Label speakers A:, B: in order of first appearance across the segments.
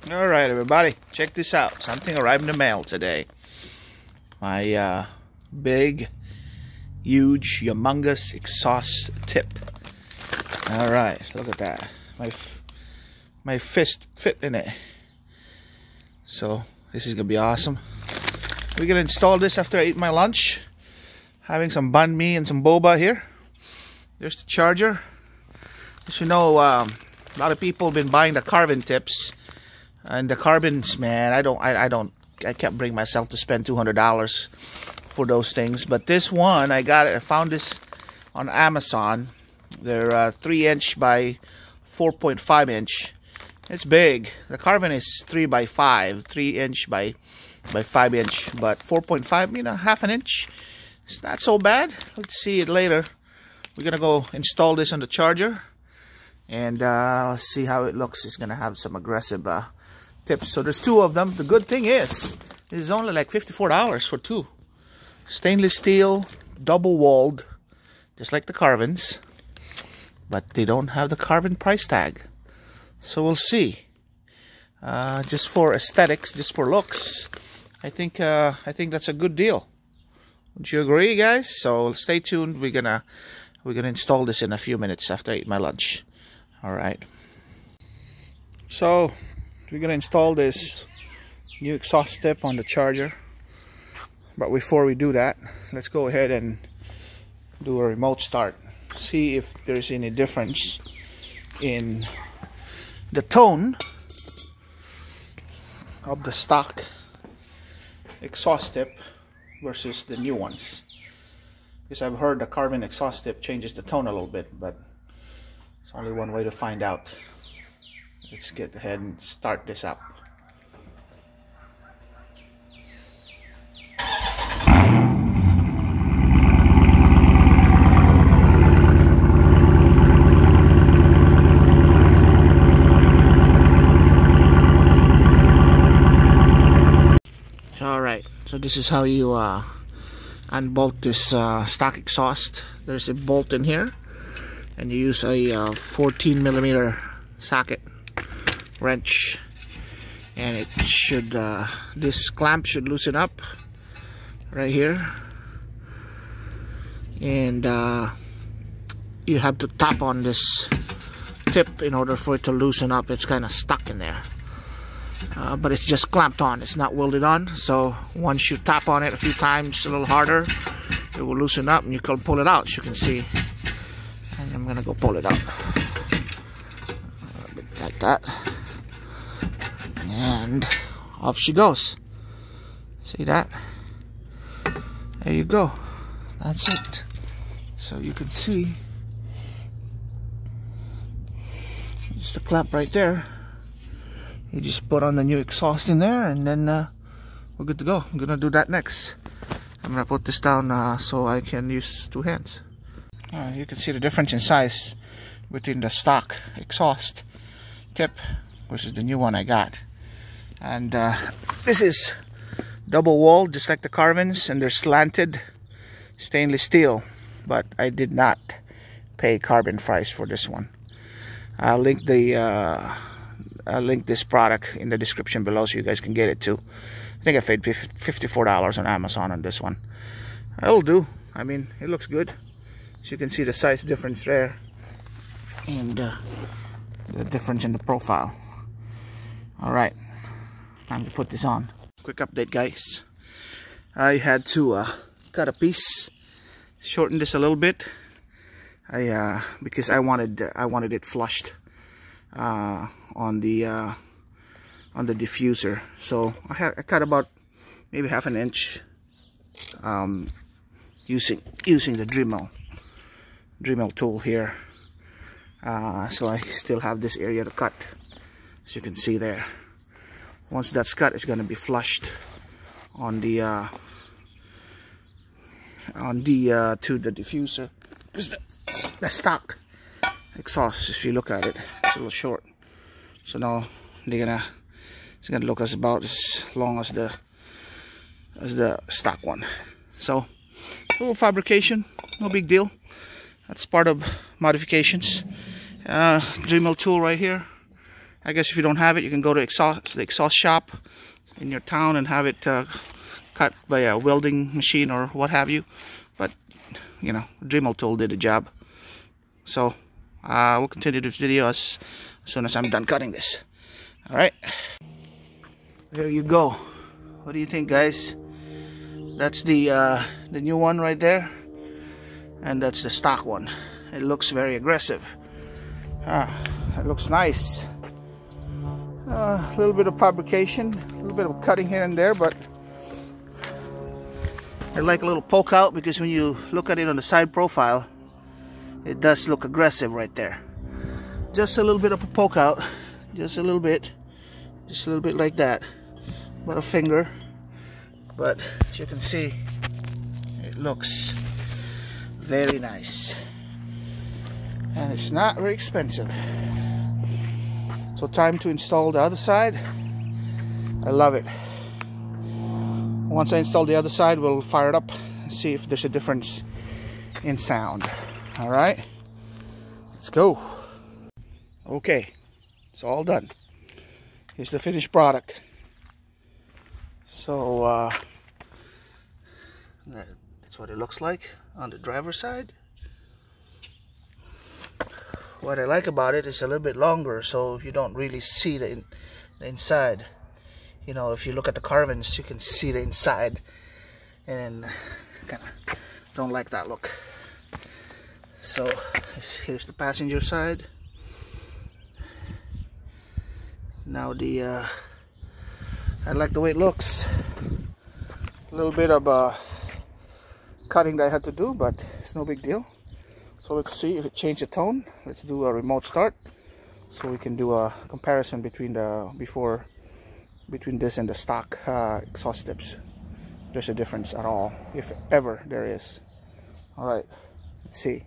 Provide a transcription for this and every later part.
A: Alright everybody, check this out. Something arrived in the mail today. My big, huge, humongous exhaust tip. Alright, look at that. My fist fit in it. So this is gonna be awesome. We're gonna install this after I eat my lunch. Having some banh mi and some boba here. There's the charger. As you know, a lot of people have been buying the Carven tips. And the Carbons, man, I can't bring myself to spend $200 for those things. But this one, I found this on Amazon. They're 3" by 4.5". It's big. The Carven is 3x5, 3" by 5". But 4.5, you know, half an inch. It's not so bad. Let's see it later. We're gonna go install this on the charger, and let's see how it looks. It's gonna have some aggressive tips. So there's two of them. The good thing is, it's only like $54 for two. Stainless steel, double walled, just like the Carvens, but they don't have the Carven price tag. So we'll see. Just for aesthetics, just for looks, I think that's a good deal. Would you agree, guys? So stay tuned. We're gonna install this in a few minutes after I eat my lunch. All right. So we're gonna install this new exhaust tip on the charger, but before we do that, let's go ahead and do a remote start. See if there's any difference in the tone of the stock exhaust tip versus the new ones, because I've heard the Carven exhaust tip changes the tone a little bit, but it's only one way to find out. Let's get ahead and start this up. Alright, so this is how you unbolt this stock exhaust. There's a bolt in here, and you use a 14mm socket wrench, and it should this clamp should loosen up right here, and you have to tap on this tip in order for it to loosen up. It's kind of stuck in there, but it's just clamped on, it's not welded on. So once you tap on it a few times, a little harder, it will loosen up and you can pull it out, as you can see. And I'm gonna go pull it out like that, and off she goes. See that? There you go. That's it. So you can see it's the clamp right there. You just put on the new exhaust in there, and then we're good to go. I'm gonna do that next. I'm gonna put this down so I can use two hands. You can see the difference in size between the stock exhaust tip versus the new one I got. And this is double walled, just like the Carvens, and they're slanted stainless steel, but I did not pay Carven price for this one. I'll link this product in the description below so you guys can get it too. I think I paid $54 on Amazon on this one. It'll do. I mean, it looks good. As you can see, the size difference there, and the difference in the profile. Alright, time to put this on. Quick update, guys. I had to cut a piece, shorten this a little bit. Because I wanted it flushed on the diffuser. So I cut about maybe half an inch using the Dremel tool here. So I still have this area to cut, as you can see there. Once that's cut, it's going to be flushed on the to the diffuser. The stock exhaust, if you look at it, it's a little short. So now it's gonna look about as long as the stock one. So a little fabrication, no big deal. That's part of modifications. Dremel tool right here, I guess if you don't have it, you can go to the exhaust shop in your town and have it cut by a welding machine or what have you. But you know, Dremel tool did the job. So we'll continue this video as soon as I'm done cutting this. All right, there you go. What do you think, guys? That's the new one right there, and that's the stock one. It looks very aggressive. It looks nice. A little bit of fabrication, a little bit of cutting here and there, but I like a little poke out, because when you look at it on the side profile, it does look aggressive right there. Just a little bit of a poke out, just a little bit like that, about a finger. But as you can see, it looks very nice, and it's not very expensive. So time to install the other side. I love it. Once I install the other side, we'll fire it up and see if there's a difference in sound. All right, let's go. Okay, it's all done. Here's the finished product. So that's what it looks like on the driver's side. What I like about it is a little bit longer, so you don't really see the inside. You know, if you look at the Carvens, you can see the inside, and kind of don't like that look. So here's the passenger side. Now I like the way it looks. A little bit of cutting that I had to do, but it's no big deal. So let's see if it changed the tone. Let's do a remote start, so we can do a comparison between between this and the stock exhaust tips. There's a difference at all, if ever there is. All right, let's see.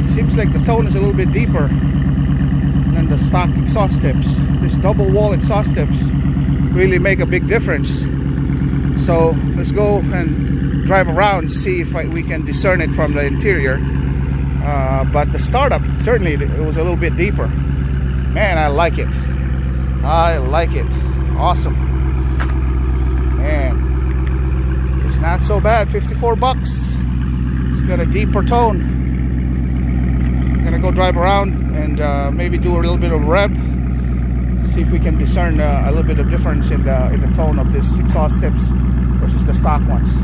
A: Seems like the tone is a little bit deeper than the stock exhaust tips. This double wall exhaust tips really make a big difference. So let's go and drive around, see if we can discern it from the interior. But the startup, certainly it was a little bit deeper. Man, I like it. I like it. Awesome. Man, it's not so bad. 54 bucks. It's got a deeper tone. I'm gonna go drive around and maybe do a little bit of rev, see if we can discern a little bit of difference in the tone of this exhaust tips versus the stock ones.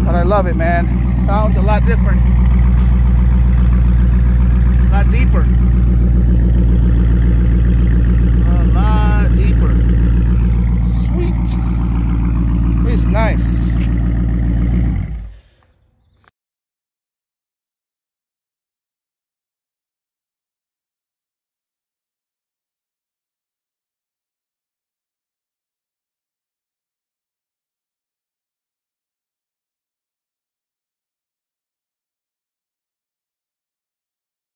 A: But I love it, man. Sounds a lot different, a lot deeper.